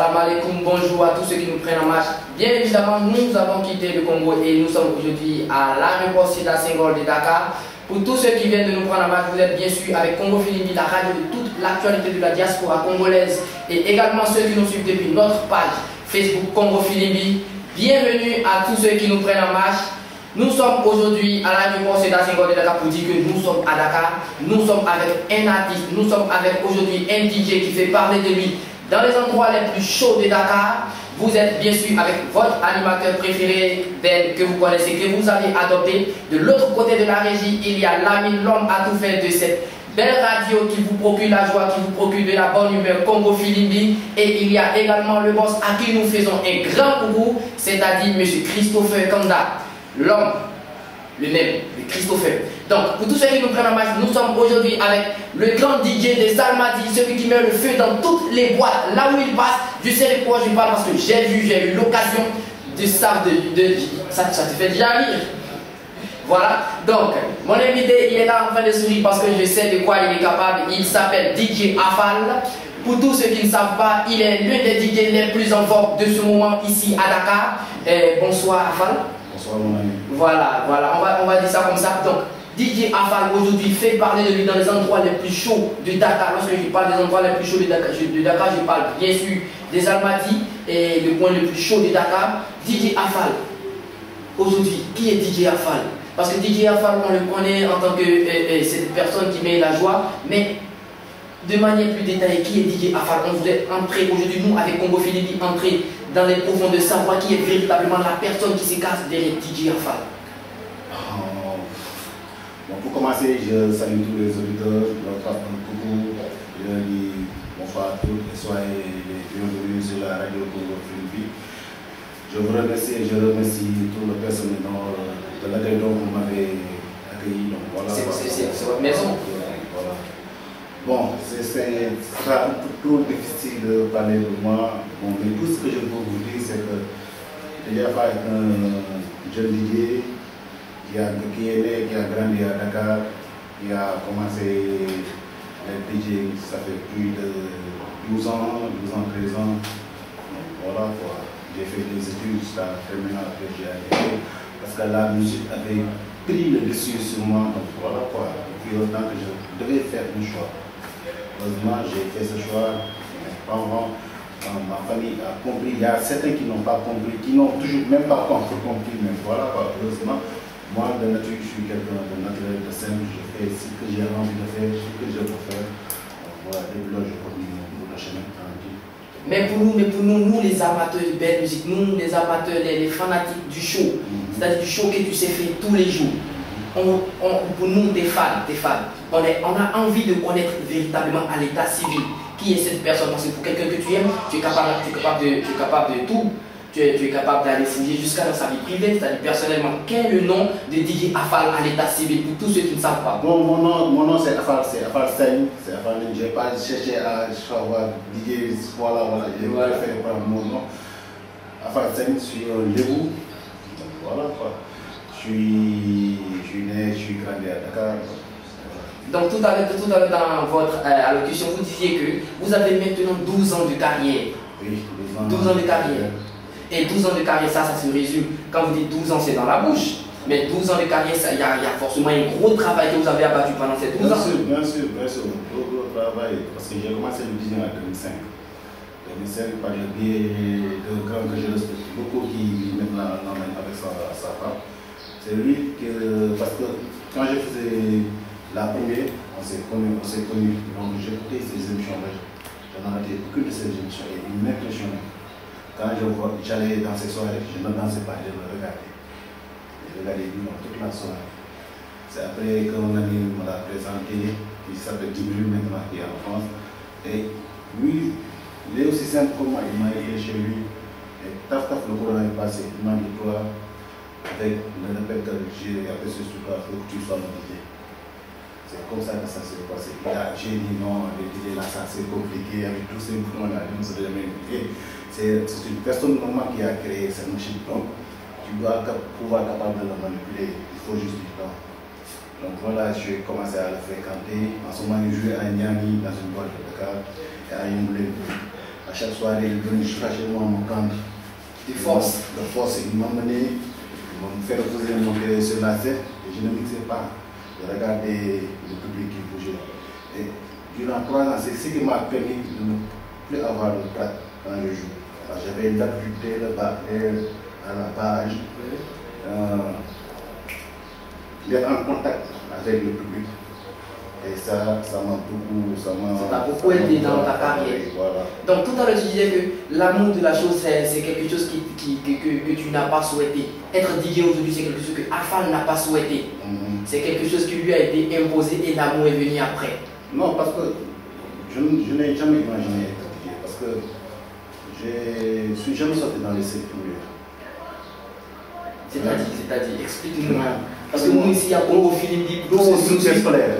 Salam alaikum, bonjour à tous ceux qui nous prennent en marche. Bien évidemment, nous avons quitté le Congo et nous sommes aujourd'hui à l'aéroport Sédar Senghor de Dakar. Pour tous ceux qui viennent de nous prendre en marche, vous êtes bien sûr avec Congo Filimbi, la radio de toute l'actualité de la diaspora congolaise, et également ceux qui nous suivent depuis notre page Facebook Congo Filimbi. Bienvenue à tous ceux qui nous prennent en marche. Nous sommes aujourd'hui à l'aéroport Sédar Senghor de Dakar pour dire que nous sommes à Dakar. Nous sommes avec un artiste, nous sommes avec aujourd'hui un DJ qui fait parler de lui dans les endroits les plus chauds de Dakar. Vous êtes bien sûr avec votre animateur préféré, Ben, que vous connaissez, que vous avez adopté. De l'autre côté de la régie, il y a Lamine, l'homme à tout faire de cette belle radio qui vous procure la joie, qui vous procure de la bonne humeur, Congo Filimbi. Et il y a également le boss à qui nous faisons un grand coucou, c'est-à-dire M. Christopher Kanda, l'homme, le même, le Christopher. Donc, pour tous ceux qui nous prennent en marche, nous sommes aujourd'hui avec le grand DJ de Salmadi, celui qui met le feu dans toutes les boîtes, là où il passe. Je sais de quoi je parle parce que j'ai eu l'occasion de ça, ça te fait déjà rire. Voilà, donc, mon invité, il est là en train de sourire parce que je sais de quoi il est capable. Il s'appelle DJ Afal. Pour tous ceux qui ne savent pas, il est l'un des DJ les plus en vogue de ce moment ici à Dakar. Bonsoir Afal. Bonsoir mon ami. Voilà, on va dire ça comme ça. Donc, DJ Afal aujourd'hui fait parler de lui dans les endroits les plus chauds de Dakar. Lorsque je parle des endroits les plus chauds de Dakar, je parle bien sûr des Almadies et le point le plus chaud de Dakar. DJ Afal, aujourd'hui, qui est DJ Afal? Parce que DJ Afal, on le connaît en tant que cette personne qui met la joie, mais de manière plus détaillée, qui est DJ Afal? On voudrait entrer aujourd'hui, nous, avec Congo Filimbi, entrer dans les profondeurs de savoir qui est véritablement la personne qui se cache derrière DJ Afal. Bon, pour commencer, je salue tous les auditeurs, leur passe un coucou, je leur dis bonsoir à tous et soyez les bienvenus sur la radio Congo Filimbi. Je vous remercie et je remercie tout le personnel de l'accueil dont vous m'avez accueilli. Voilà, c'est votre maison. Voilà. Bon, c'est un peu trop difficile de parler de moi, bon, mais tout ce que je peux vous dire, c'est que DJ Afal est un jeune DJ qui est né, qui a grandi à Dakar, qui a commencé les DJ, ça fait plus de 12 ans, 13 ans. Donc, voilà quoi. J'ai fait des études jusqu'à terminal, après j'ai arrêté parce que la musique avait pris le dessus sur moi. Donc voilà quoi. Depuis autant que je devais faire un choix. Heureusement, j'ai fait ce choix. Mes parents, ma famille a compris. Il y a certains qui n'ont pas compris, qui n'ont toujours même pas compris. Mais voilà quoi. Heureusement, moi de nature, je suis quelqu'un de naturel, de simple. Je fais ce que j'ai envie de faire, ce que je veux faire. Donc, voilà, depuis là, je continue mon bout de chemin tranquille. Mais pour nous, les amateurs de belle musique, nous, les amateurs, les fanatiques du show, c'est-à-dire du show que tu sais faire tous les jours, pour nous, des fans, on a envie de connaître véritablement à l'état civil qui est cette personne. Parce que pour quelqu'un que tu aimes, tu es capable de tout. Tu es capable d'aller fouiller jusqu'à dans sa vie privée, c'est-à-dire personnellement. Quel est le nom de DJ Afal à l'état civil pour tous ceux qui ne savent pas? Bon, mon nom c'est Afal Seigne. Je n'ai pas cherché à savoir DJ, voilà, j'ai préféré prendre mon nom. Afal Seigne, je suis un Lébou. Voilà quoi. Je suis né, je suis grandi à Dakar. Donc tout à l'heure dans votre allocution, vous disiez que vous avez maintenant 12 ans de carrière. Oui, 12 ans de carrière. Et 12 ans de carrière, ça se résume. Quand vous dites 12 ans, c'est dans la bouche. Mais 12 ans de carrière, il y a forcément un gros travail que vous avez abattu pendant ces 12 ans. Bien sûr. Gros travail. Parce que j'ai commencé le design en 2005. 2005, par le biais d'un grand que je respecte beaucoup qui maintenant l'emmène avec sa femme. C'est lui que. Parce que quand je faisais la première, on s'est connus. Donc j'écoutais ces émissions-là. Je n'en ratais aucune de ces émissions. Et il m'impressionnait. Quand j'allais dans ces soirées, je ne dansais pas, je le regardais. Je regardais toute la soirée. C'est après qu'un ami me l'a présenté, il s'appelle Djibril maintenant, qui est en France. Et lui, il est aussi simple que moi, il m'a aidé chez lui. Et taf, le courant est passé. Il m'a dit, toi, avec le répète que j'ai appelé ce truc-là, il faut que tu sois mon DJ. C'est comme ça que ça s'est passé. J'ai dit non, le DJ là, ça c'est compliqué, avec tous ces boutons-là, on se jamais impliqué. C'est une personne normale qui a créé cette machine. Donc, tu dois pouvoir capable de la manipuler. Il faut juste du temps. Donc voilà, j'ai commencé à le fréquenter. En ce moment, je jouais à Niani dans une boîte de Dakar et à Yumble. À chaque soirée, il venait jusqu'à chez moi, mon camp de force. De force, il m'a mené, il m'a fait reposer monter sur la scène et je ne mixais pas. Je regardais le public qui bougeait. Et durant 3 ans, c'est ce qui m'a permis de ne plus avoir de trac quand je joue. J'avais l'habitude de battre à la page, d'être en contact avec le public. Et ça m'a beaucoup, ça t'a beaucoup aidé dans ta carrière. Voilà. Donc tout à l'heure tu disais que l'amour de la chose c'est quelque chose que tu n'as pas souhaité. Être DJ aujourd'hui c'est quelque chose que Afal n'a pas souhaité. C'est quelque chose qui lui a été imposé et l'amour est venu après. Non, parce que je n'ai jamais imaginé être DJ. Parce que je ne suis jamais sorti dans les secteurs. C'est-à-dire, explique-nous. Parce que nous ici à Congo Philippe, tout mon succès scolaire,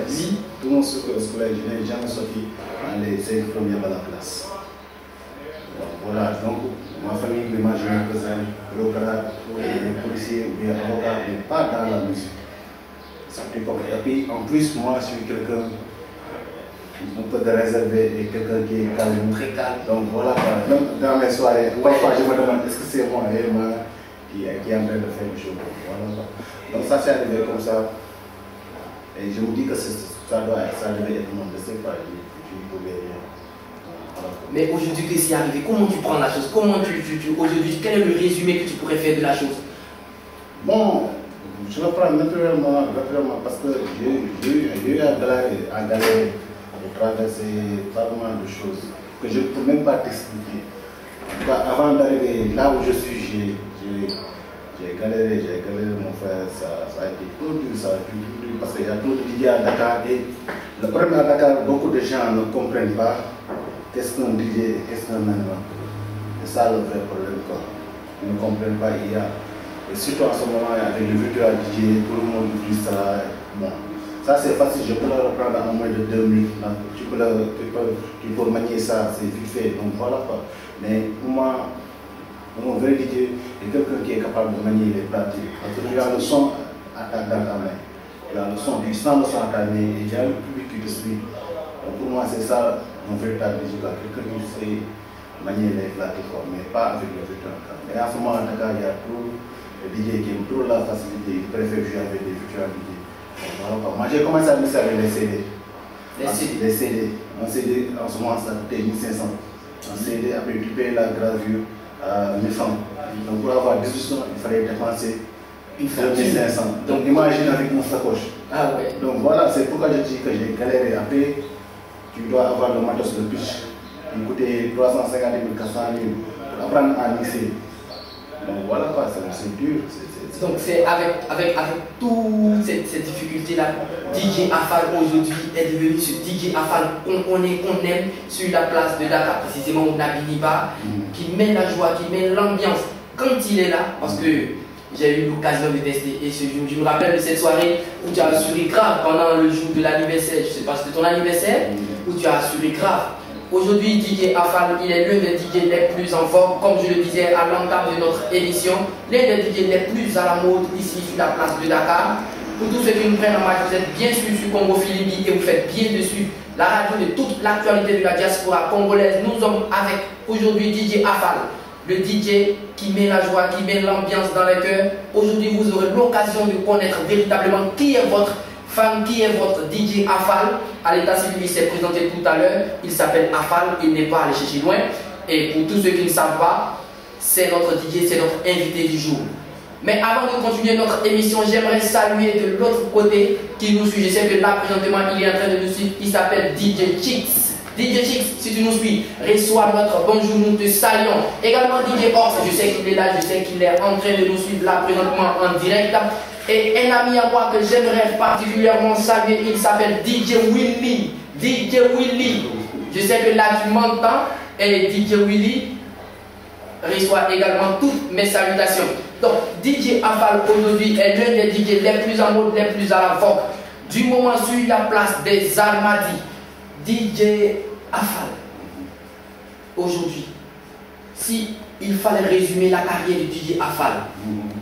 tout mon succès scolaire, je n'ai jamais sorti dans les 5 premières à la classe. Voilà, donc ma famille m'imagine que c'est un bureaucrate, un policier ou bien avocat, mais pas dans la musique. Et puis en plus, moi je suis quelqu'un un peu de réservé et quelqu'un qui est calme. Très calme. Donc voilà, même dans mes soirées, parfois je me demande est-ce que c'est moi réellement qui est en train de faire le show. Voilà. Donc ça s'est arrivé comme ça. Et je me dis que ça devait être mon destin, je ne pouvais rien. Voilà. Mais aujourd'hui que c'est arrivé, comment tu prends la chose? Comment aujourd'hui, quel est le résumé que tu pourrais faire de la chose? Bon, je le prends naturellement parce que j'ai eu à galérer, à traverser pas mal de choses que je ne peux même pas t'expliquer. Avant d'arriver là où je suis, j'ai galéré, mon frère, ça a été trop dur, parce qu'il y a trop de DJ à Dakar et le problème à Dakar, beaucoup de gens ne comprennent pas qu'est-ce qu'un DJ et qu'est-ce qu'un animal. C'est ça le vrai problème, quoi. Ils ne comprennent pas, et surtout en ce moment, avec le virtual DJ, tout le monde utilise ça. Bon, ça c'est facile, je peux le reprendre en moins de 2 minutes. Tu peux manier ça, c'est vite fait, donc voilà quoi. Mais pour moi, mon vrai DJ est quelqu'un qui est capable de manier les pratiques. Parce que tu as le son dans ta main. Tu as le son, tu sens le son à ta main et il y a le public qui te suit. Donc pour moi, c'est ça mon véritable DJ. Quelqu'un qui sait manier les pratiques, mais pas avec le virtual. Et en ce moment, à Dakar, il y a trop de DJ qui aiment trop la facilité, ils préfèrent jouer avec des virtual DJ. Voilà. Moi, j'ai commencé à mixer avec les CD. Les CD. Un CD, en ce moment, ça coûtait 1500. Un CD, après tu payes la gravure. 1000 francs. Donc pour avoir 18 sons, il fallait dépenser 2500. Donc imagine avec mon sacoche. Ah ouais. Donc voilà, c'est pourquoi je dis que j'ai galéré. Après, tu dois avoir le matos de pitch. Il coûtait 350 000, 400 000 pour apprendre à mixer. Donc voilà quoi, c'est dur. Donc c'est avec toutes ces difficultés-là, DJ Afal aujourd'hui est devenu ce DJ Afal qu'on aime sur la place de Dakar, précisément au Nabiniba, qui met la joie, qui met l'ambiance quand il est là, parce que j'ai eu l'occasion de tester et ce jour, je me rappelle de cette soirée où tu as assuré grave pendant le jour de l'anniversaire, je ne sais pas si c'était ton anniversaire, où tu as assuré grave. Aujourd'hui, DJ Afal, il est l'un des DJ les plus en forme, comme je le disais à l'entame de notre émission, l'un des DJ les plus à la mode ici sur la place de Dakar. Pour tous ceux qui nous prennent en marche, vous êtes bien sûr sur Congo Philippe et vous faites bien dessus la radio de toute l'actualité de la diaspora congolaise. Nous sommes avec aujourd'hui DJ Afal, le DJ qui met la joie, qui met l'ambiance dans les cœurs. Aujourd'hui, vous aurez l'occasion de connaître véritablement qui est votre fan, qui est votre DJ Afal. À l'état civil, il s'est présenté tout à l'heure. Il s'appelle Afal, il n'est pas allé chercher loin. Et pour tous ceux qui ne savent pas, c'est notre DJ, c'est notre invité du jour. Mais avant de continuer notre émission, j'aimerais saluer de l'autre côté qui nous suit. Je sais que là, présentement, il est en train de nous suivre. Il s'appelle DJ Chicks. DJ Chicks, si tu nous suis, reçois notre bonjour, nous te saluons. Également DJ Horse, je sais qu'il est là, je sais qu'il est en train de nous suivre là présentement en direct. Et un ami à moi que j'aimerais particulièrement saluer, il s'appelle DJ Willy. DJ Willy. Je sais que là tu m'entends. Et DJ Willy reçoit également toutes mes salutations. Donc DJ Afal aujourd'hui est l'un des DJ les plus en mode, les plus à la forme. Du moment sur la place des Almadies. DJ Afal. Aujourd'hui, si il fallait résumer la carrière de DJ Afal,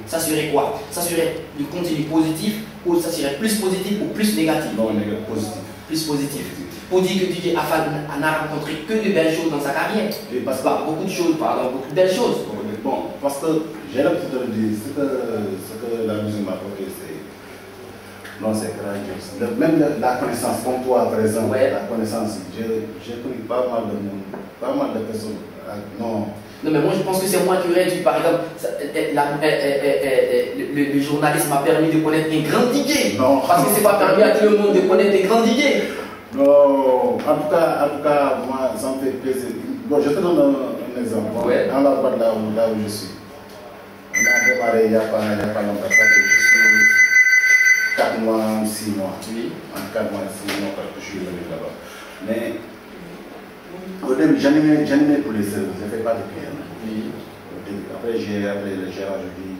ça serait quoi? Ça serait du contenu positif ou ça serait plus positif ou plus négatif? Non, négatif, positif. Plus positif. Pour dire que DJ Afal n'a rencontré que de belles choses dans sa carrière. Et parce que, beaucoup de choses, pardon, beaucoup de belles choses. bon, parce que j'ai l'habitude de le dire, ce que la musique m'a apporté, c'est. Non, c'est grandiose. Même la connaissance, comme toi, par exemple, la connaissance, j'ai connu pas mal de monde, pas mal de personnes. Non. Non, mais moi je pense que c'est moi qui aurais dû, par exemple, le journaliste m'a permis de connaître un grand DJ. Non. Parce que c'est pas permis à tout le monde de connaître des grands DJ. Non, en tout cas, moi, ça me fait plaisir. Bon, je te donne un exemple. Ouais. Dans la boîte là où je suis, on a démarré il n'y a pas longtemps, ça fait juste 4 mois, 6 mois. Oui. En 4 mois, 6 mois, parce que je suis venu là-bas. Mais au début, j'animais pour les services, je ne fais pas de clients. Oui. Après, j'ai appelé le gérant, je dis,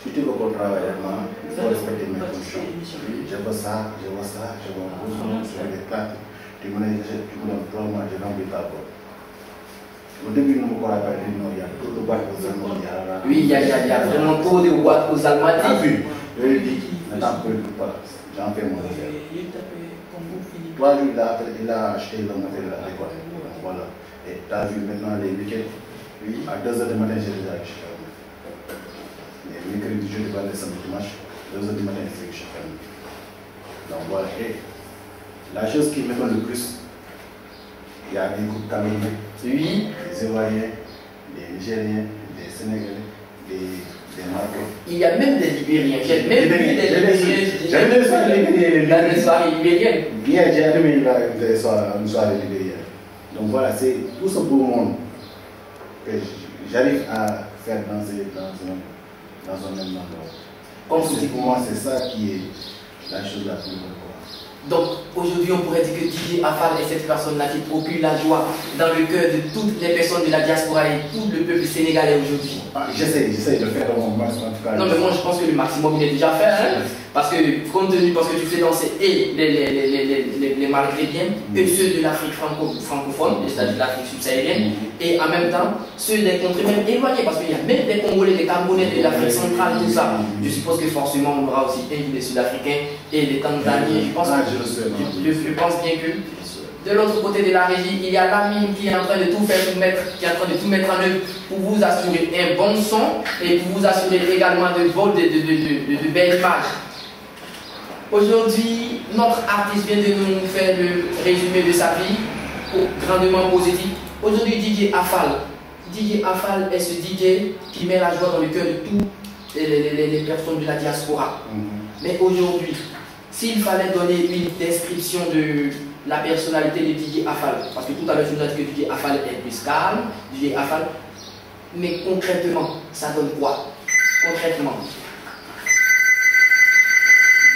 si tu veux qu'on travaille avec moi, il faut respecter mes conditions. Je veux ça, je veux ça, je veux un besoin, je veux des plaques. Tu me donnes 3 mois, je remplis ta boîte. Au début, nous ne me croyons pas, non, il y a trop de boîtes aux Allemands. Oui, il y a vraiment trop de boîtes aux Allemands. Tu as vu? Je lui dis, ne t'en préoccupe pas, j'en fais mon affaire. 3 jours, il a acheté le matériel adéquat. Voilà. Et tu as vu maintenant les week-ends. Oui. À 2h du matin, j'ai déjà acheté. Les mercredis, jeudi, vendredi, samedi, dimanche, 2h du matin, c'est que je fais. Donc voilà. Et la chose qui m'étonne le plus, il y a des groupes camerounais, Oui. des Ivoiriens, des Nigériens, des Sénégalais, des Marocains. Il y a même des Libériens. J'ai même vu des Libériens. J'aime bien les soirées libériennes. Bien, j'ai animé une soirée libérienne. Donc voilà, c'est tout ce beau monde que j'arrive à faire danser dans un même endroit. Comme Pour moi, c'est ça qui est la chose la plus importante. Donc aujourd'hui, on pourrait dire que DJ Afal est cette personne-là qui procure la joie dans le cœur de toutes les personnes de la diaspora et tout le peuple sénégalais aujourd'hui. J'essaie de faire mon maximum en tout cas. Non, mais moi je pense que le maximum il est déjà fait. Hein? Parce que parce que tu fais danser et les Maghrébiens et ceux de l'Afrique francophone, c'est-à-dire de l'Afrique subsaharienne, et en même temps ceux des contrées même éloignées, parce qu'il y a même des Congolais, des Camerounais de l'Afrique centrale, tout ça. Je suppose que forcément on aura aussi des Sud-Africains et des Tanzaniens. Je pense, je pense bien que de l'autre côté de la régie, il y a Lamine qui est en train de tout faire pour qui est en train de tout mettre en œuvre pour vous assurer un bon son et pour vous assurer également de belles images. Aujourd'hui, notre artiste vient de nous faire le résumé de sa vie, grandement positif. Aujourd'hui, DJ Afal. DJ Afal est ce DJ qui met la joie dans le cœur de toutes les personnes de la diaspora. Mais aujourd'hui, s'il fallait donner une description de la personnalité de DJ Afal, parce que tout à l'heure je vous ai dit que DJ Afal est plus calme, DJ Afal, mais concrètement, ça donne quoi? Concrètement.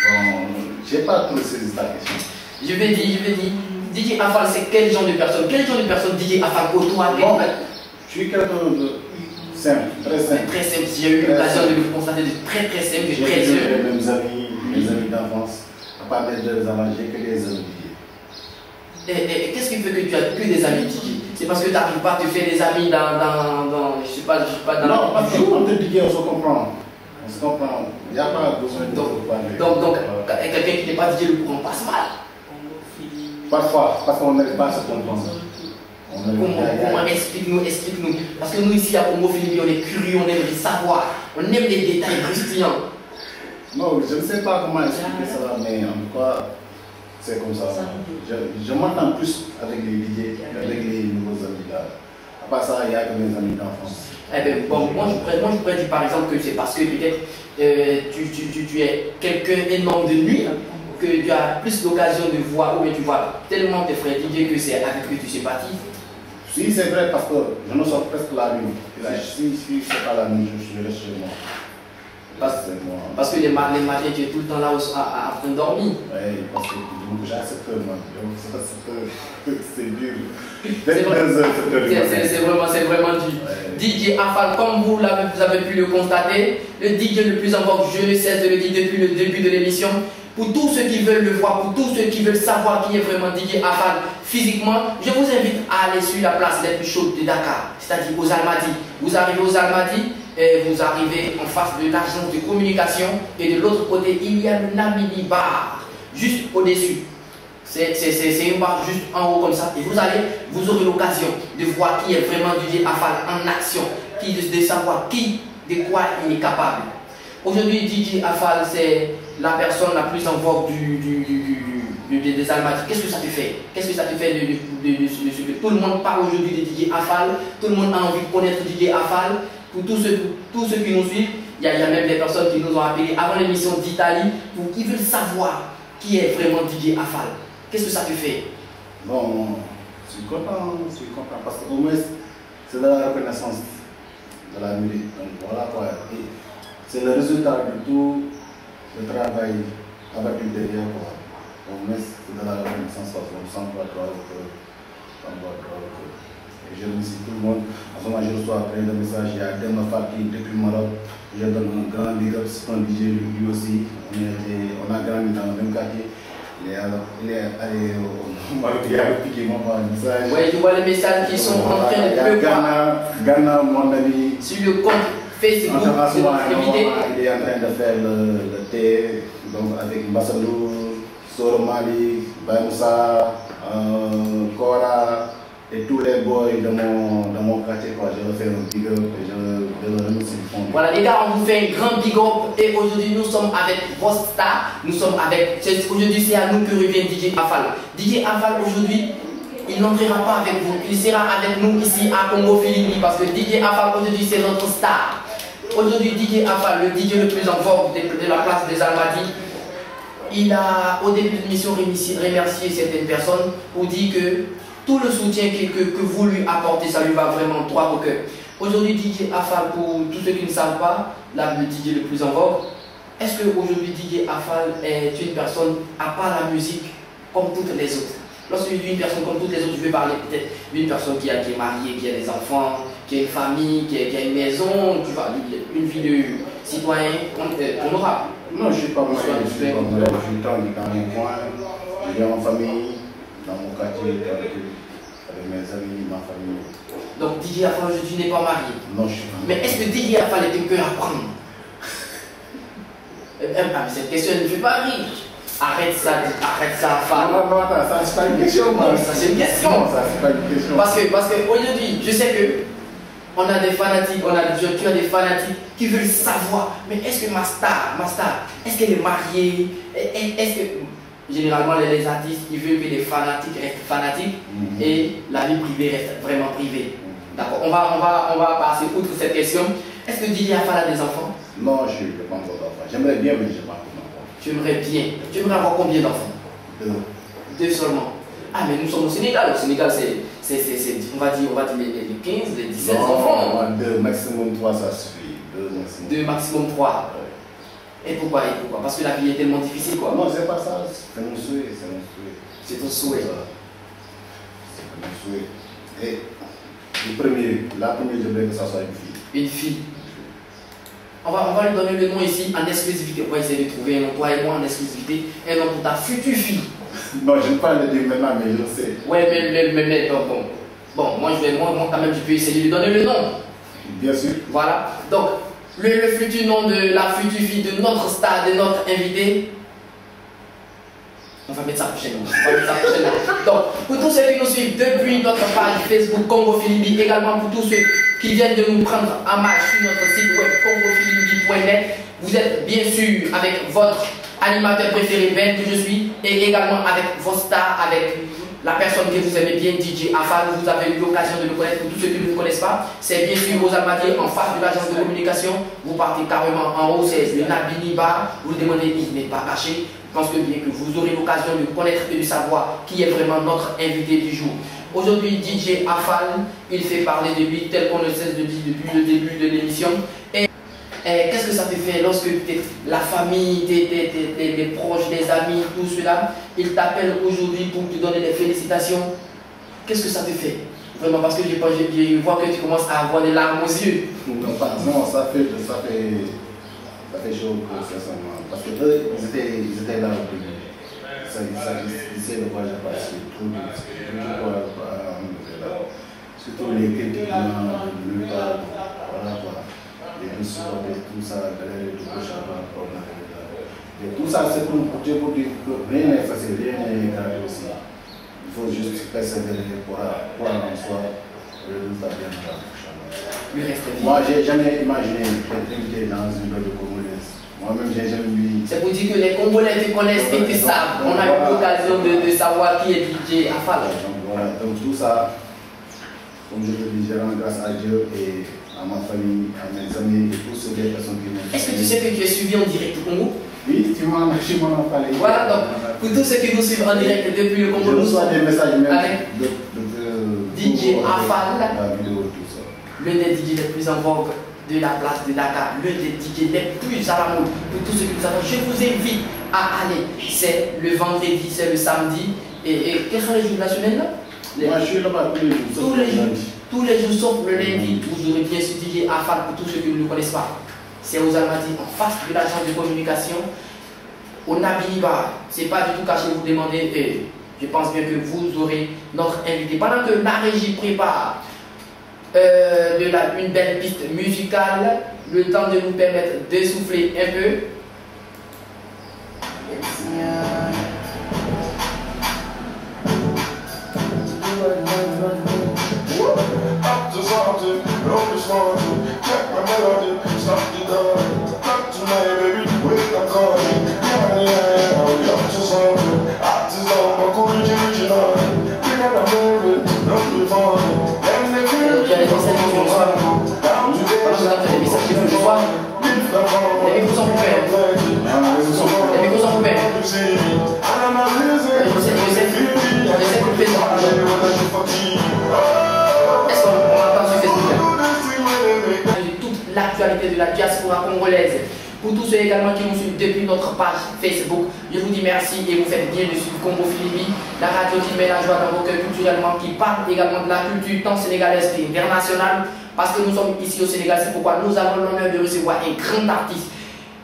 Bon, j'ai pas trop saisi ta question. Je vais dire, DJ Afal, c'est quel genre de personne? Quel genre de personne DJ Afal pour toi? Bon, je suis quelqu'un de simple, très simple. Très simple, j'ai eu l'occasion de le constater, de très simple, de très heureux. J'ai mes amis, mes amis d'enfance. À part mes 2 enfants, j'ai que des amis DJ. Et qu'est-ce qui fait que tu as que des amis DJ? C'est parce que tu n'arrives pas à te faire des amis je sais pas dans non, parce qu'on te DJ, on se comprend. On se comprend. Il n'y a pas besoin de parler. Donc, quelqu'un qui n'est pas DJ, le courant passe mal. Parfois, parce qu'on n'arrive pas à se comprendre. Comment explique-nous. Parce que nous ici à Congo Philippe, on est curieux, on aime les savoir, on aime les détails croustillants. Non, je ne sais pas comment expliquer cela, mais en tout cas, c'est comme ça. Je m'entends plus avec les DJ, avec les nouveaux amis là. À part ça, il n'y a que mes amis d'enfance. Eh bien, bon, moi je pourrais dire par exemple que c'est parce que peut-être tu es quelqu'un énorme de nuit, que tu as plus l'occasion de voir, ou bien tu vois tellement tes frères DJ que c'est avec eux que tu sympathises. Si, c'est vrai parce que je ne sors presque la nuit. Si c'est pas la nuit, je reste chez moi. Parce que les matins, tu es tout le temps là à train de dormir. Oui, parce que je me couche à 7 heures, man. Donc ça, c'est dur. C'est vraiment dur. Ouais. DJ Afal, comme vous avez pu le constater, le DJ le plus en vogue, je ne cesse de le dire depuis le début de l'émission. Pour tous ceux qui veulent le voir, pour tous ceux qui veulent savoir qui est vraiment DJ Afal physiquement, je vous invite à aller sur la place la plus chaude de Dakar, c'est-à-dire aux Almadies. Vous arrivez aux Almadies et vous arrivez en face de l'agence de communication et de l'autre côté, il y a le Namini Bar, juste au-dessus. C'est une barre juste en haut comme ça. Et vous aurez l'occasion de voir qui est vraiment DJ Afal en action, de savoir de quoi il est capable. Aujourd'hui, DJ Afal, c'est la personne la plus en vogue des Almadies. Qu'est-ce que ça te fait? Qu'est-ce que ça te fait de ce que tout le monde parle aujourd'hui de DJ Afal? Tout le monde a envie de connaître DJ Afal. Pour tous ceux qui nous suivent, il y a même des personnes qui nous ont appelés avant l'émission d'Italie qui veulent savoir qui est vraiment DJ Afal. Qu'est-ce que ça te fait? Bon, je suis content parce qu'au moins c'est de la reconnaissance de la musique. Donc voilà quoi. C'est le résultat de tout le travail abattu derrière quoi. Au moins c'est de la reconnaissance parce qu'on sent pas trop. Et je remercie tout le monde. En ce moment, je reçois plein de messages. Il y a Demna Fati depuis le Maroc. Je donne un grand big up, c'est un DJ lui aussi. On a grandi dans le même quartier. Il est allé au Maroc, il a piqué mon message. Oui, je vois les messages qui sont en train de pleuvoir. Ghana, mon ami. Sur le compte Facebook de notre invité. Il est en train de faire le thé donc avec Mbassalou, Soro Mali, Baymoussa, Kora. Et tous les boys de mon quartier, quoi. Je leur fais un big up et je leur remercie du fond. Voilà les gars, on vous fait un grand big up et aujourd'hui nous sommes avec vos stars. Aujourd'hui c'est à nous que revient DJ Afal. DJ Afal aujourd'hui, il n'entrera pas avec vous, il sera avec nous ici à Congo Philippines parce que DJ Afal aujourd'hui c'est notre star. Aujourd'hui DJ Afal, le DJ le plus en vogue de la place des Almadies, il a au début de l'émission remercié certaines personnes pour dire que tout le soutien que vous lui apportez, ça lui va vraiment droit au cœur. Aujourd'hui, DJ Afal, pour tous ceux qui ne savent pas, le DJ le plus en vogue, est-ce qu'aujourd'hui DJ Afal est une personne à part la musique comme toutes les autres? Lorsque je dis une personne comme toutes les autres, je vais parler peut-être d'une personne qui est mariée, qui a des enfants, qui a une famille, qui a une maison, tu vois, une vie de citoyen honorable. Non, je ne suis pas marié, je suis dans mon coin, je vis en famille. Dans mon quartier, avec mes amis, ma famille. Donc DJ Afal aujourd'hui n'est pas marié? Non, je suis pas marié. Mais est-ce que DJ Afal est un cœur à prendre? Cette question ne fait pas rire. Arrête ça Afal. Non, attends, ça c'est pas une question. Ça c'est une question. Non, ça c'est pas une question. Parce que aujourd'hui, je sais que on a des fanatiques, tu as des fanatiques qui veulent savoir, mais est-ce que ma star, est-ce qu'elle est mariée? Est-ce que généralement, les artistes, ils veulent que les fanatiques restent fanatiques et la vie privée reste vraiment privée. D'accord, on va passer outre cette question. Est-ce que DJ Afal a des enfants? Non, je n'ai pas encore d'enfants. J'aimerais bien, mais je n'ai pas encore d'enfants. Tu aimerais bien. Tu aimerais avoir combien d'enfants? Deux seulement. Ah, mais nous sommes au Sénégal. Au Sénégal, c'est on va dire les 15, les 17 enfants. Deux, maximum 3, ça suffit. Deux, maximum 3. Et pourquoi? Parce que la vie est tellement difficile, quoi. Non, c'est pas ça. C'est mon souhait. C'est ton souhait. C'est mon souhait. Et la première, je voudrais que ça soit une fille. Une fille. On va lui donner le nom ici en exclusivité. On va essayer de trouver un nom, toi et moi, en exclusivité. Un nom pour ta future fille. Non, je ne peux pas le dire maintenant, mais je sais. Ouais, mais bon, moi quand même, je peux essayer de lui donner le nom. Bien sûr. Voilà. Donc, le futur nom de la future fille de notre star, de notre invité. On va mettre ça prochainement. Donc, pour tous ceux qui nous suivent depuis notre page Facebook Congo Philippines, également pour tous ceux qui viennent de nous prendre en marche sur notre site web congophilippines.net, vous êtes bien sûr avec votre animateur préféré, Ben, que je suis, et également avec vos stars, avec la personne que vous aimez bien, DJ Afal. Vous avez eu l'occasion de le connaître. Pour tous ceux qui ne le connaissent pas, c'est bien sûr aux Almadies, en face de l'agence de communication. Vous partez carrément en haut, c'est le Nabini Bar. Vous demandez, il n'est pas caché. Je pense que bien que vous aurez l'occasion de connaître et de savoir qui est vraiment notre invité du jour. Aujourd'hui, DJ Afal, il fait parler de lui tel qu'on ne cesse de dire depuis le début de l'émission. Et qu'est-ce que ça te fait lorsque la famille, tes proches, des amis, tout cela, ils t'appellent aujourd'hui pour te donner des félicitations? Qu'est-ce que ça te fait? Vraiment, parce que je vois que tu commences à avoir des larmes aux yeux. Non, ça fait chaud, sincèrement. Parce que eux, ils étaient là au début. Ils savaient de quoi j'ai passé. Surtout les critiques, voilà quoi. Les supporters, tout ça, de gauche à droite, Et tout ça, c'est pour dire que rien n'est facile, rien n'est grave aussi. Il faut juste persévérer pour en soi le résultat bien grave. Moi, j'ai jamais imaginé être invité dans une radio congolaise. Moi-même, j'ai jamais vu. C'est pour dire que les Congolais te connaissent et te savent. On a eu l'occasion de savoir qui est DJ Afal. Voilà, donc tout ça, comme je le dis, je rends grâce à Dieu et à ma famille, à mes amis et tous ceux les personnes qui m'ont. Est-ce que tu sais que tu es suivi en direct au Congo? Oui, tu m'en as parlé. Voilà, donc pour tous ceux qui nous suivent en direct depuis le Congo, je reçois des messages même avec DJ Afal, la vidéo, tout ça. L'un des DJ les plus en vogue de la place de Dakar, l'un des DJ les plus à la mode. Pour tous ceux qui nous attendent, je vous invite à aller. C'est le vendredi, c'est le samedi. Et quels sont les jours de la semaine là? Moi, je suis là-bas tous les jours. Tous les jours sauf le lundi, vous aurez bien sûr DJ Afal pour tous ceux qui ne le connaissent pas. C'est aux Almadies, en face de l'agence de communication. Au Nabiniba, c'est pas du tout caché, vous demandez. Et je pense bien que vous aurez notre invité. Pendant que la régie prépare une belle piste musicale, le temps de nous permettre de souffler un peu. L'actualité de la diaspora congolaise. Pour tous ceux également qui nous suivent depuis notre page Facebook, je vous dis merci et vous faites bien de suivre Congo Philibi, la radio qui met la joie dans vos cœurs culturellement, qui parle également de la culture tant sénégalaise qu'internationale, parce que nous sommes ici au Sénégal, c'est pourquoi nous avons l'honneur de recevoir un grand artiste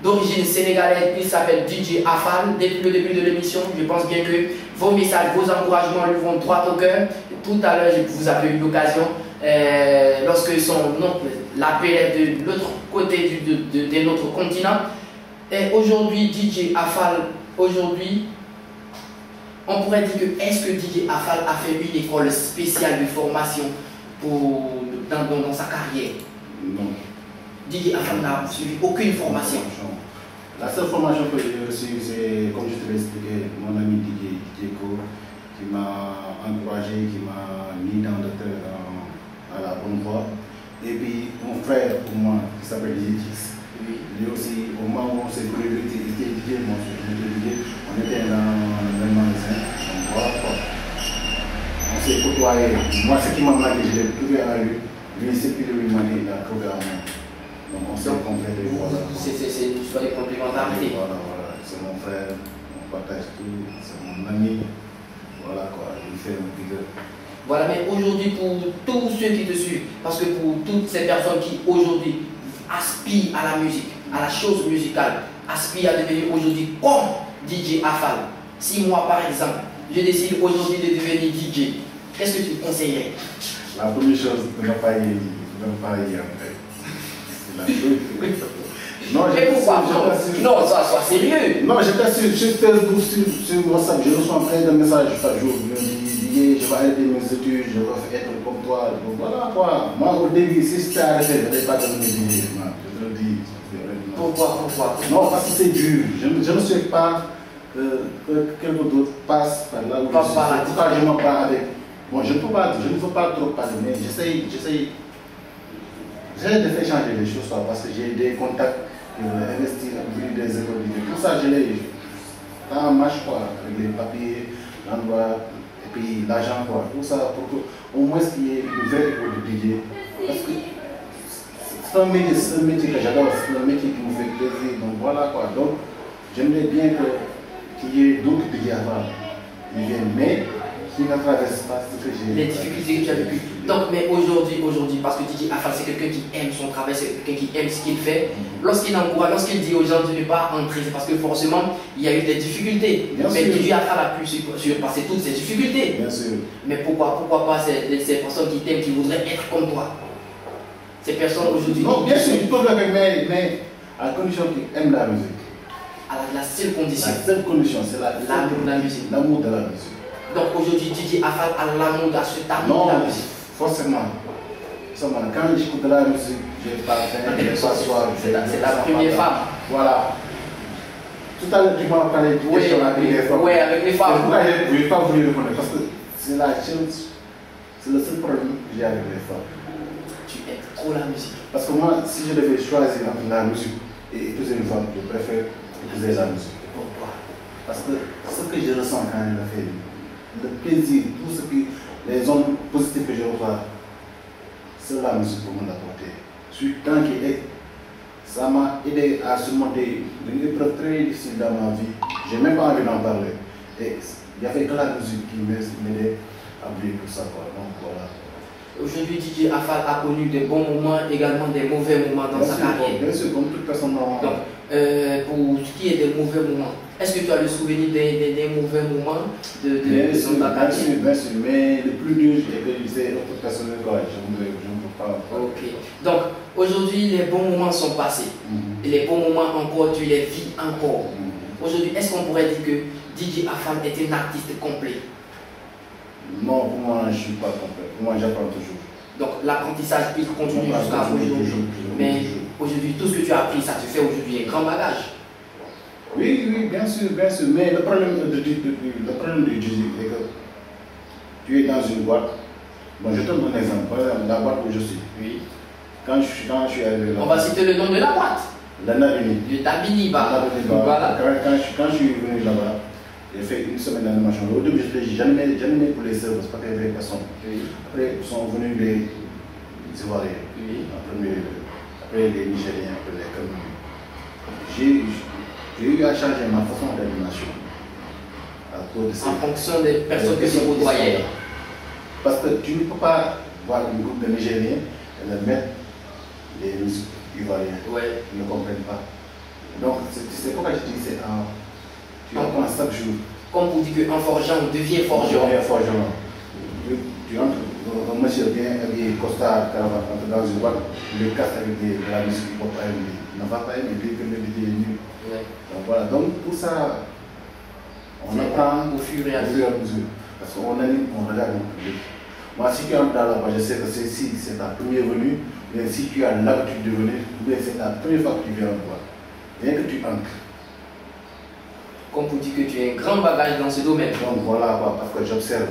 d'origine sénégalaise, il s'appelle DJ Afal. Depuis le début de l'émission, je pense bien que vos messages, vos encouragements lui vont droit au cœur. Tout à l'heure, vous avez eu l'occasion, lorsque son oncle l'appelait de l'autre côté de notre continent. Et aujourd'hui, DJ Afal, aujourd'hui, on pourrait dire que est-ce que DJ Afal a fait une école spéciale de formation dans sa carrière? Non. DJ Afal n'a suivi aucune formation. La seule formation que j'ai reçue, c'est, comme je te l'ai expliqué, mon ami DJ Diego, qui m'a encouragé, qui m'a mis dans à la bonne voie. Et puis mon frère pour moi, qui s'appelle Yétis, lui aussi, au moment où on s'est connus, il était DJ, moi j'étais DJ, on était dans le même magasin, on voit quoi. On s'est côtoyé. Moi, ce qui m'a marqué, je l'ai trouvé à lui. Lui, ce qu'il lui m'a dit, il a trouvé à moi. Donc on s'est complété. Voilà. C'est une histoire de complémentarité. Voilà, c'est mon frère, on partage tout, c'est mon ami. Voilà quoi, il fait un petit peu. Voilà, mais aujourd'hui, pour tous ceux qui te suivent, parce que pour toutes ces personnes qui aujourd'hui aspirent à la musique, à la chose musicale, aspirent à devenir aujourd'hui comme DJ Afal. Si moi, par exemple, je décide aujourd'hui de devenir DJ, qu'est-ce que tu me conseillerais? La première chose, ne pas y entrer. Non, mais pourquoi? Non, ça soit sérieux. Non, je t'assure, sur Facebook, sur WhatsApp, je reçois plein de messages par jour. Je me dis, je vais arrêter mes études, je vais être comme toi. Donc voilà quoi. Moi, au début, si je t'ai arrêté, je n'allais pas devenir DJ. Je te le dis. Pourquoi? Non, parce que c'est dur. Je ne souhaite pas que quelqu'un d'autre passe par là où je suis. Pourquoi je m'en parle avec. Bon, je ne veux pas trop parler, mais j'essaye de faire changer les choses, parce que j'ai des contacts, investir, ouvrir des écoles, tout ça, je l'ai. Ça marche quoi, avec les papiers, l'endroit, et puis l'argent quoi, tout ça, pour qu'au moins qu'il y ait une vraie école de DJ. Parce que c'est un métier que j'adore, c'est un métier qui me fait plaisir, donc voilà quoi. Donc, j'aimerais bien qu'il y ait d'autres DJ avant, qui viennent, mais qui ne traversent pas ce que j'ai. Les difficultés que tu as vécues. Donc, mais aujourd'hui, parce que DJ Afal, c'est quelqu'un qui aime son travail, c'est quelqu'un qui aime ce qu'il fait. Lorsqu'il encourage, lorsqu'il dit aux gens de ne pas entrer, c'est parce que forcément, il y a eu des difficultés. Bien mais sûr. DJ Afal a pu surpasser toutes ces difficultés. Bien sûr. Mais pourquoi pas ces personnes qui t'aiment, qui voudraient être comme toi? Ces personnes aujourd'hui. Non, bien sûr, ils peuvent le faire, mais à condition qu'ils aiment la musique. la seule condition. La seule condition, c'est l'amour de la musique. L'amour de la musique. Donc aujourd'hui, DJ Afal a l'amour de cet amour de la musique. Forcément. Quand j'écoute de la musique, je n'ai pas faim, je n'ai pas soif. C'est la première femme. Voilà. Tout à l'heure, tu m'as parlé de question avec les femmes. Oui, avec les femmes. Pourquoi je n'ai pas voulu répondre? Parce que c'est le seul problème que j'ai avec les femmes. Tu aimes trop la musique. Parce que moi, si je devais choisir entre la musique et épouser une femme, je préfère épouser la musique. Pourquoi? Parce que ce que je ressens quand je le fais, le plaisir, tout ce que les ondes positives que je reçois, c'est la musique pour me l'apporter. Je suis tranquille. Ça m'a aidé à surmonter une épreuve très difficile dans ma vie. Je n'ai même pas envie d'en parler. Et il n'y avait que la musique qui m'aidait à vivre tout ça. Donc voilà. Aujourd'hui, DJ Afal a connu des bons moments, également des mauvais moments dans sa carrière. Bien sûr, comme toute personne normale. Donc, pour ce qui est des mauvais moments, est-ce que tu as le souvenir des mauvais moments de son carrière? Bien sûr, mais le plus dur, c'est notre personnel. Je ne peux pas. Ok. Donc, aujourd'hui, les bons moments sont passés. Et les bons moments encore, tu les vis encore. Aujourd'hui, est-ce qu'on pourrait dire que DJ Afal est un artiste complet? Non, pour moi, je ne suis pas complet. Pour moi, j'apprends toujours. Donc, l'apprentissage, il continue jusqu'à aujourd'hui. Mais aujourd'hui, tout ce que tu as appris, ça te fait aujourd'hui un grand bagage. Oui, bien sûr. Mais le problème de DJ, c'est que tu es dans une boîte. Bon, je te donne un exemple. Par exemple, la boîte où je suis. Oui. Quand je suis arrivé là. On va citer le nom de la boîte. La Nabini. Le Dabini Bar. Voilà. Quand je suis venu là-bas, j'ai fait une semaine d'animation. Au début, je n'ai jamais pour les serveurs parce qu'il y avait personne. Oui. Après, sont venus les Ivoiriens. Oui. Après les Nigériens, après les Camerounais. J'ai eu à changer ma façon d'animation. En fonction des personnes que tu côtoyais. Parce que tu ne peux pas voir une groupe de Nigériens et leur mettre les musiques ivoiriens. Ouais. Ils ne comprennent pas. Donc, c'est pourquoi je dis c'est tu apprends chaque jour. Comme vous dites qu'en forgeant, on devient forgeron. Tu entres, un monsieur bien habillé, costard, cravate, entre dans une boîte, il le casse avec de la musique hip-hop R&B. Il n'en va pas aimer, il dit que le DJ est nul. Donc voilà, donc pour ça, on apprend au fur et à mesure. Parce qu'on anime, on regarde notre public. Moi, si tu entres dans la boîte, je sais que c'est ta première venue, mais si tu as l'habitude de venir, c'est la première fois que tu viens en boîte. Rien que tu entres. Comme vous dites que tu as un grand bagage dans ce domaine. Donc voilà, parce que j'observe.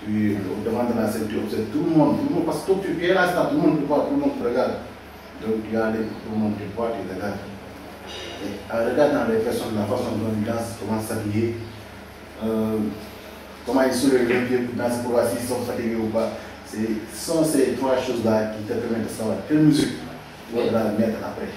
Tu es au devant de la scène, tu observes tout le monde, parce que tu es là, tout le monde te voit, tout le monde te regarde. Donc tu as tout le monde te voit, tu regardes. Et en regardant les personnes, la façon dont ils dansent, comment s'habiller, comment ils soulèvent les pieds pour danser, pour voir s'ils sont fatigués ou pas. Ce sont ces trois choses-là qui te permettent de savoir quelle musique tu vas mettre après.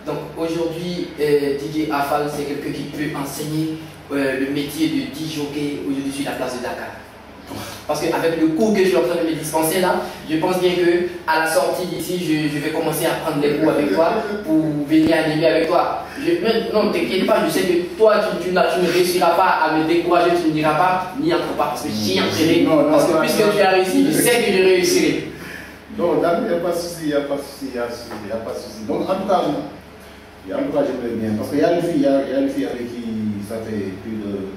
Donc aujourd'hui, DJ Afal, c'est quelqu'un qui peut enseigner le métier de DJ aujourd'hui sur la place de Dakar. Parce qu'avec le cours que je suis en train de me dispenser là, je pense bien qu'à la sortie d'ici, je vais commencer à prendre des cours avec toi pour venir animer avec toi. Non, t'inquiète pas, je sais que toi, tu ne réussiras pas à me décourager, tu ne diras pas, n'y entre pas, parce que j'y entrerai. Parce que puisque tu as réussi, je sais que je réussirai. Non, il n'y a pas de souci, il n'y a pas de souci. Donc en tout cas, j'aimerais bien. Parce qu'il y a une fille avec qui ça fait plus de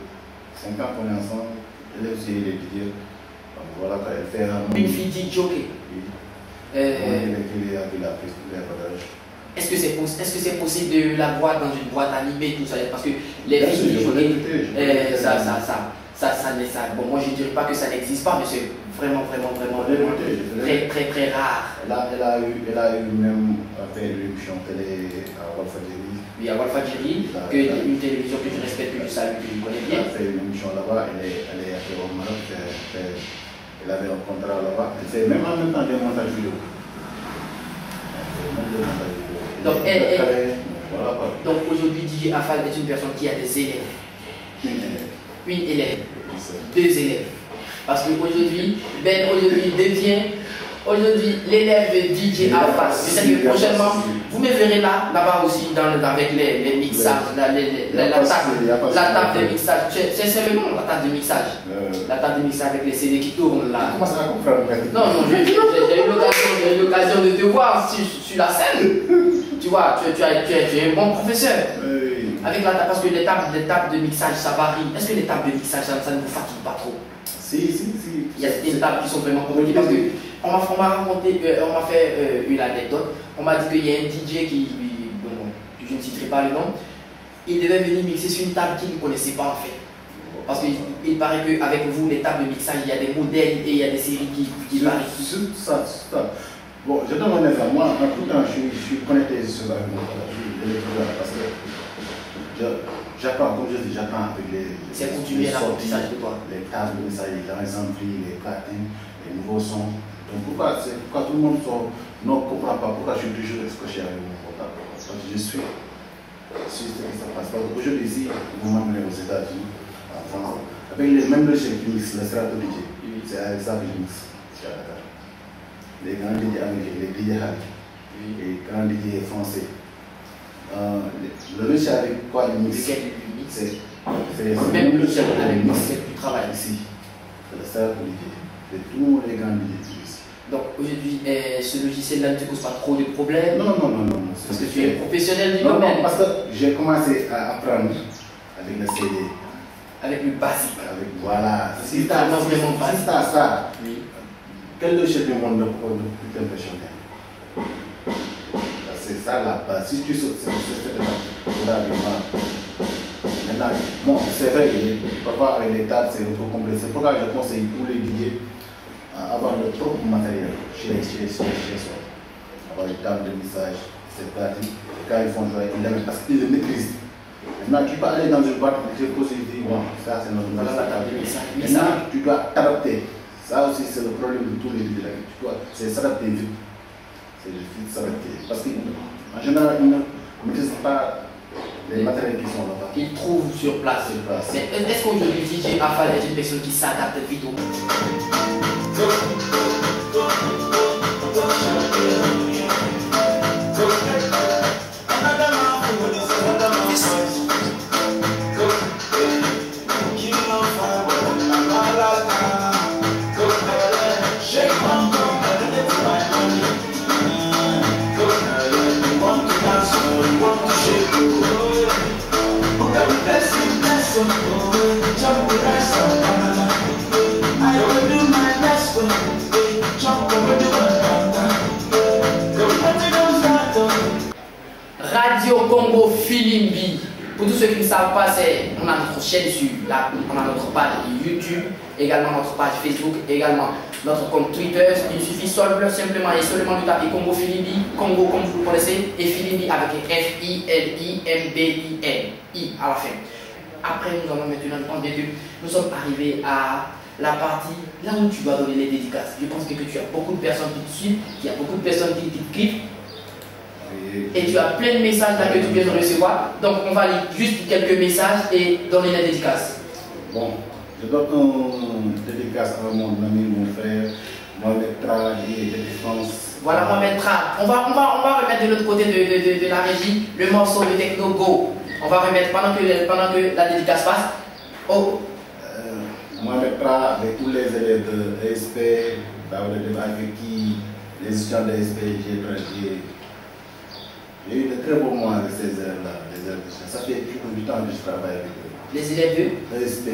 5 ans qu'on est ensemble. Elle est aussi DJ. Donc voilà, elle fait une fille dit jockey. Oui. Elle a la prise de l'emballage. Est-ce que c'est possible de la voir dans une boîte animée, tout ça? Parce que les filles dit jockey, bon, moi je ne dirais pas que ça n'existe pas, mais c'est vraiment très rare. Elle a eu même fait une émission télé à Walfadjri. Oui, à Walfadjri, une télévision que je respecte, que je salue, que je connais bien. Elle a fait une émission là-bas, elle est au Maroc, elle avait un contrat là-bas. Elle fait même en même temps des montages vidéo. Donc aujourd'hui, DJ Afal est une personne qui a des élèves. Une élève. 2 élèves. Parce qu'aujourd'hui, Ben devient l'élève de DJ Afal. Je sais que prochainement, vous me verrez là-bas aussi avec les mixages, la table de mixage. C'est le nom, la table de mixage. La table de mixage avec les CD qui tournent là. Comment ça va comprendre? Non, j'ai eu l'occasion de te voir sur la scène. tu vois, tu es un bon professeur. Oui. Avec la table, parce que les tables de mixage, ça varie. Est-ce que les tables de mixage, ça ne vous fatigue pas trop? Si. Il y a des tables qui sont vraiment compliquées parce qu'on m'a raconté, on m'a fait une anecdote. On m'a dit qu'il y a un DJ qui, bon, je ne citerai pas le nom, il devait venir mixer sur une table qu'il ne connaissait pas en fait. Parce qu'il paraît qu'avec vous, les tables de mixage, il y a des modèles et il y a des séries qui varient. Ça. Bon, je donne un exemple. Moi, en tout temps, je suis connecté sur la parce que j'apprends, comme je dis, j'apprends avec les sorties, les tables de mixage, les amplis, les platines, les nouveaux sons. Donc pourquoi tout le monde ne comprend pas pourquoi je suis toujours escoché avec mon portable? Parce que je suis ce qui se passe. Aujourd'hui, ici, vous m'amenez aux États-Unis, en France, avec les mêmes logiciels qui mixent, le Strato DJ. C'est avec ça que je mixe. Les grands DJ américains, les DJ Harry, les grands DJ français. Le logiciel avec quoi ils mixent, c'est même le logiciel avec lequel tu travailles ici. C'est le Strato DJ. C'est tous les grands DJ. Donc aujourd'hui, ce logiciel-là ne te cause pas trop de problèmes? Non. Parce que tu es professionnel du domaine. Non, parce que j'ai commencé à apprendre avec le CD. Avec le basique. Voilà. Si tu as vraiment basique. Si tu as ça, oui. Quel logiciel du monde ne peut t'impressionner? C'est ça la base. Si tu sautes cette étape, maintenant, bon, c'est vrai, parfois avec les tables, c'est un peu complexe. C'est pourquoi je conseille tous les DJ avoir le propre matériel chez soi. Avoir les tables de mixage, ces platines. Quand ils font jouer, ils l'aiment parce qu'ils le maîtrisent. Maintenant, tu peux aller dans une boîte, tu peux poser et dire, bon, ça c'est notre table de mixage. Maintenant, tu dois t'adapter. Ça aussi, c'est le problème de tous les DJ. C'est s'adapter vite. C'est vite s'adapter. Parce qu'en général, ils ne maîtrisent pas les matériels qui sont là-bas. Ils trouvent sur place. Mais est-ce qu'aujourd'hui, DJ Afal est une personne qui s'adapte vite au Radio Congo Filimbi. Pour tous ceux qui ne savent pas, on a notre chaîne on a notre page YouTube, également notre page Facebook, également notre compte Twitter. Il suffit simplement de taper Congo Filimbi, Congo comme vous le connaissez, et Filimbi avec F-I-L-I-M-B-I-N, à la fin. Après, nous allons maintenant en début, nous sommes arrivés à la partie là où tu dois donner les dédicaces. Je pense que tu as beaucoup de personnes qui te suivent, il y a beaucoup de personnes qui te kiffent. Et tu as plein de messages là que tu viens de recevoir. Donc on va lire juste quelques messages et donner les dédicaces. Bon, je donne une dédicace à mon ami, mon frère, Mohamed Tra de France. Voilà Mohamed Tra. On va remettre de l'autre côté de la régie le morceau de Techno Go. On va remettre pendant que la dédicace passe. Oh. Mohamed Tra avec tous les élèves de ESP, avec qui les étudiants de ESP, j'ai eu de très bons moments avec ces élèves-là. Ça fait plus de 8 ans que je travaille avec eux. Les élèves de ESP.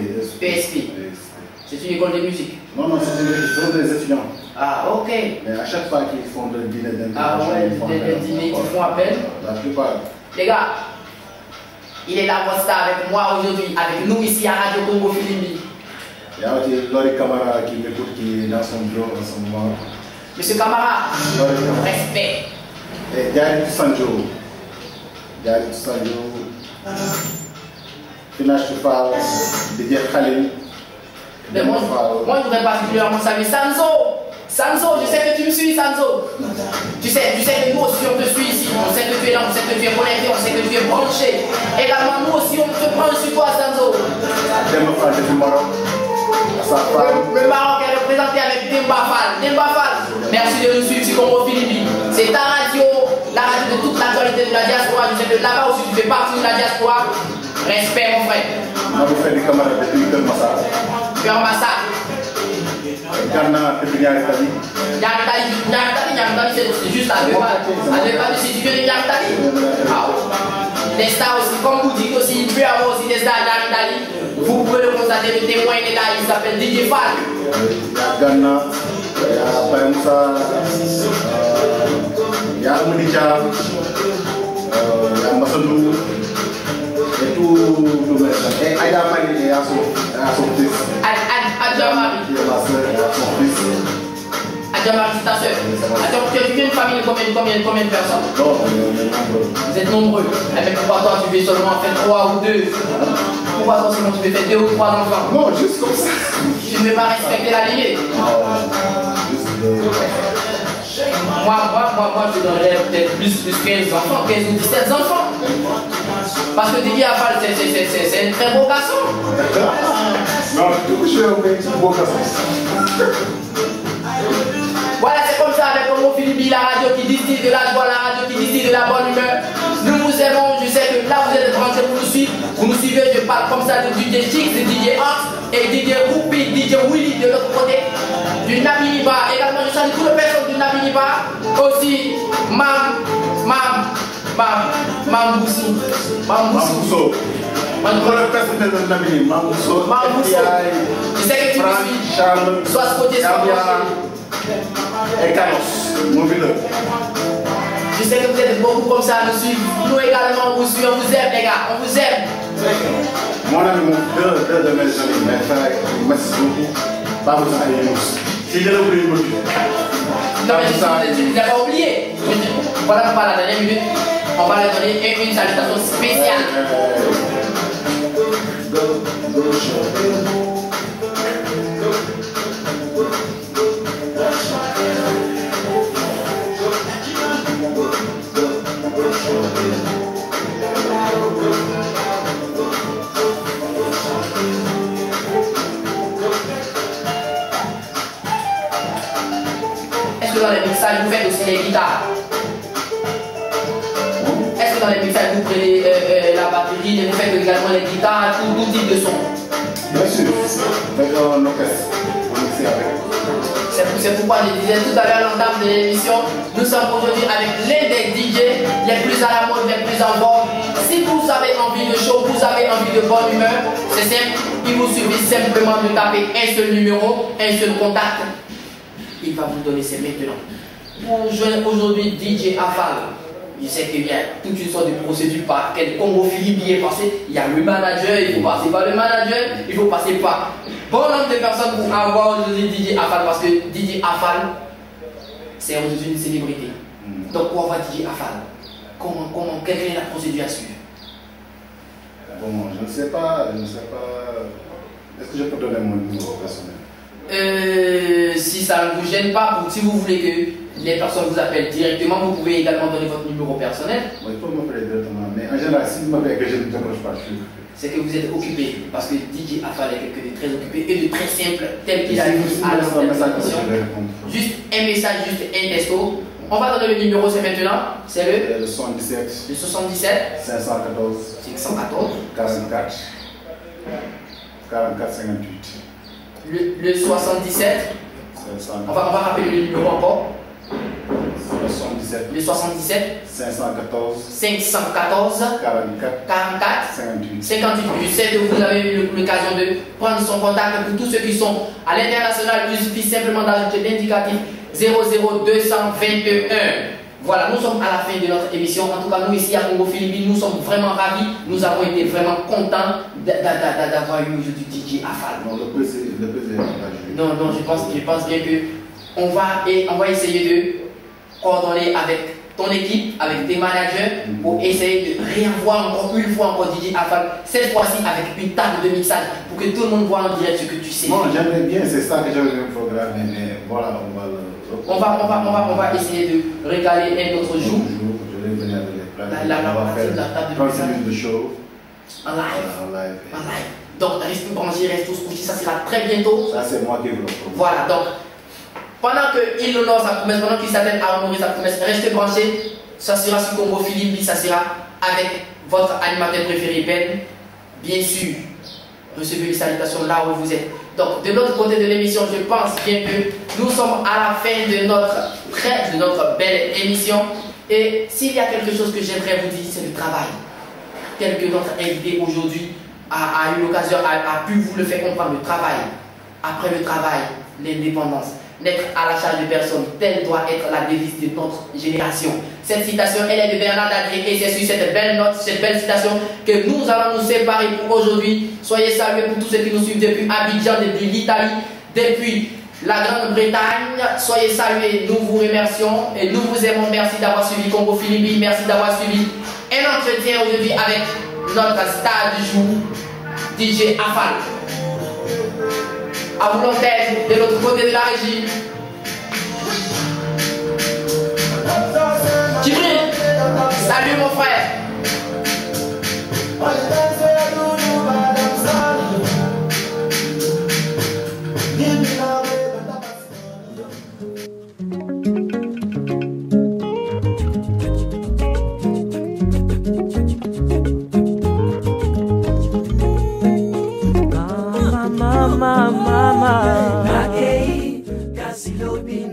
C'est une école de musique? Non, c'est des étudiants. Ah, ok. Mais à chaque fois qu'ils font le dîner d'intégration, des dîners qui font appel. La plupart. Les gars, il est là, avec moi aujourd'hui, avec nous ici à Radio Congo Filimbi. Il y a aussi Lori Camara qui m'écoute, qui est dans son bureau en ce moment. Monsieur Camara, respect. Et Diary Sanjo, Finash Tufal, Didier Khalil. Mais moi, je voudrais particulièrement saluer Sanzo. Sanzo, je sais que tu me suis, Sanzo. Tu sais que nous aussi on te suit ici. On sait que tu es là, on sait que tu es connecté, on sait que tu es branché. Également, nous aussi on te prend sur toi, Sanzo. Le Maroc est représenté avec Demba Fall. Merci de nous suivre sur Congo Filimbi. C'est ta radio, la radio de toute l'actualité de la diaspora. Je sais que là-bas aussi tu fais partie de la diaspora. Respect mon frère. On vous fait des camarades depuis Kër Massar. Kër Massar. Ghana, Italie. C'est juste à deux pas du studio de Italie. Les stars aussi, comme vous dites aussi, il peut y avoir aussi des stars en Italie. Vous pouvez le constater, le témoin est là, il s'appelle DJ Fall. Ghana, il y a Payamsa, il y a Amadija, il y a Massadou, et tout le reste. Et Aïda Mali, il y a son fils. Adjamari. Il y a ma soeur, il y a son fils. Adjamari, c'est ta soeur. Attends, tu es une famille de combien de personnes? Non, on est nombreux. Vous êtes nombreux. Mais pourquoi toi tu veux seulement faire 3 ou 2? Pourquoi toi seulement tu veux faire 2 ou 3 enfants? Non, juste comme ça. Tu ne veux pas respecter la lignée? Moi, je donnerais peut-être plus 15 enfants, 15 ou 17 enfants. Parce que Didier Afal, c'est un très beau garçon. Non, je suis un beau garçon. Voilà, c'est comme ça avec Congo Philippe, la radio qui distille de la joie, la radio qui distille de la bonne humeur. Nous vous aimons, je sais que là vous êtes branchés pour nous suivre. Vous nous suivez, je parle comme ça de DJ Chix, de DJ Hans et DJ Roupi, DJ Willy de l'autre côté. Du Nabiniba, également je salue toutes les personnes du Nabiniba. Aussi, Mamboussou. Je sais que tu me suis. Soit ce côté, soit et Carlos, mon village. Je sais que vous êtes beaucoup comme ça à nous suivre. Nous également, on vous suit, on vous aime les gars, on vous aime. Mon ami, deux de mes amis, mes frères, merci beaucoup. Pas besoin d'aller nous. Si je l'ai oublié, je me dis. Non mais tu ne l'as pas oublié. Voilà, on va la dernière minute. On va leur donner une salutation spéciale. Est-ce que dans les mixages vous faites aussi les guitares? Est-ce que dans les mixages vous prenez la batterie et vous faites également les guitares, tout type de son? Bien sûr, avec un orchestre, on mixer avec. C'est pourquoi je disais tout à l'heure l'entame de l'émission, nous sommes aujourd'hui avec l'un des DJ les plus à la mode, les plus en vogue. Si vous avez envie de show, vous avez envie de bonne humeur, c'est simple, il vous suffit simplement de taper un seul numéro, un seul contact. Il va vous donner ses maintenant. Pour joindre aujourd'hui DJ Afal, je sais qu'il y a toute une sorte de procédure par laquelle Congo Philippe y est passé. Il y a le manager, il faut passer par le manager, il faut passer par bon nombre de personnes pour avoir aujourd'hui DJ Afal, parce que DJ Afal, c'est aujourd'hui une célébrité. Donc pour avoir DJ Afal, quelle est la procédure à suivre? Bon, je ne sais pas. Est-ce que je peux donner mon numéro personnel? Si ça ne vous gêne pas, si vous voulez que les personnes vous appellent directement, vous pouvez également donner votre numéro personnel. Oui, il faut m'appeler directement, mais en général, si vous m'appelez que je ne décroche pas, je suis occupé. C'est que vous êtes occupé, parce que DJ Afal est quelqu'un de très occupé et de très simple, tel qu'il a dit à l'émission. Juste un message, juste un texto. On va donner le numéro, c'est maintenant. C'est le 77. Le 77 514. 514 44 58. Le 77. On va rappeler le numéro encore. Le 77. Le 77 514 44 58. 58. Je sais que vous avez eu l'occasion de prendre son contact. Pour tous ceux qui sont à l'international, il suffit simplement d'ajouter l'indicatif 00221. Voilà, nous sommes à la fin de notre émission. En tout cas, nous ici à Congo Philippines, nous sommes vraiment ravis. Nous avons été vraiment contents d'avoir eu aujourd'hui DJ Afal. Non, le plaisir est partagé. Non, je pense bien que on va essayer de coordonner avec ton équipe, avec tes managers, pour essayer de revoir encore une fois DJ Afal, cette fois-ci avec une table de mixage, pour que tout le monde voit en direct ce que tu sais. Non, j'aimerais bien, c'est ça que j'avais programmé, mais voilà, on va essayer de régaler un autre jour. Je vais venir avec les plans. La table de 30 minutes de show. En live. Donc, restez branchés, restez tous couchés, ça sera très bientôt. Ça, c'est moi qui vous le promets. Voilà, donc, pendant qu'il honore sa promesse, pendant qu'il s'attelle à honorer sa promesse, restez branchés. Ça sera sur Congo Philippe, ça sera avec votre animateur préféré, Ben. Bien sûr, recevez les salutations là où vous êtes. Donc de l'autre côté de l'émission, je pense bien que nous sommes à la fin de notre belle émission. Et s'il y a quelque chose que j'aimerais vous dire, c'est le travail. Tel que notre invité aujourd'hui a eu l'occasion, a pu vous le faire comprendre, le travail. Après le travail, l'indépendance. N'être à la charge de personne, telle doit être la devise de notre génération. Cette citation, elle est de Bernard Dadrier et c'est sur cette belle note, cette belle citation que nous allons nous séparer pour aujourd'hui. Soyez salués pour tous ceux qui nous suivent depuis Abidjan, depuis l'Italie, depuis la Grande-Bretagne. Soyez salués, nous vous remercions et nous vous aimons. Merci d'avoir suivi Congo Philippines, merci d'avoir suivi un entretien aujourd'hui avec notre star du jour, DJ Afal. À vous l'antenne, de l'autre côté de la régie. Djibril, salut mon frère. Mama, Magei, Kasilo Bin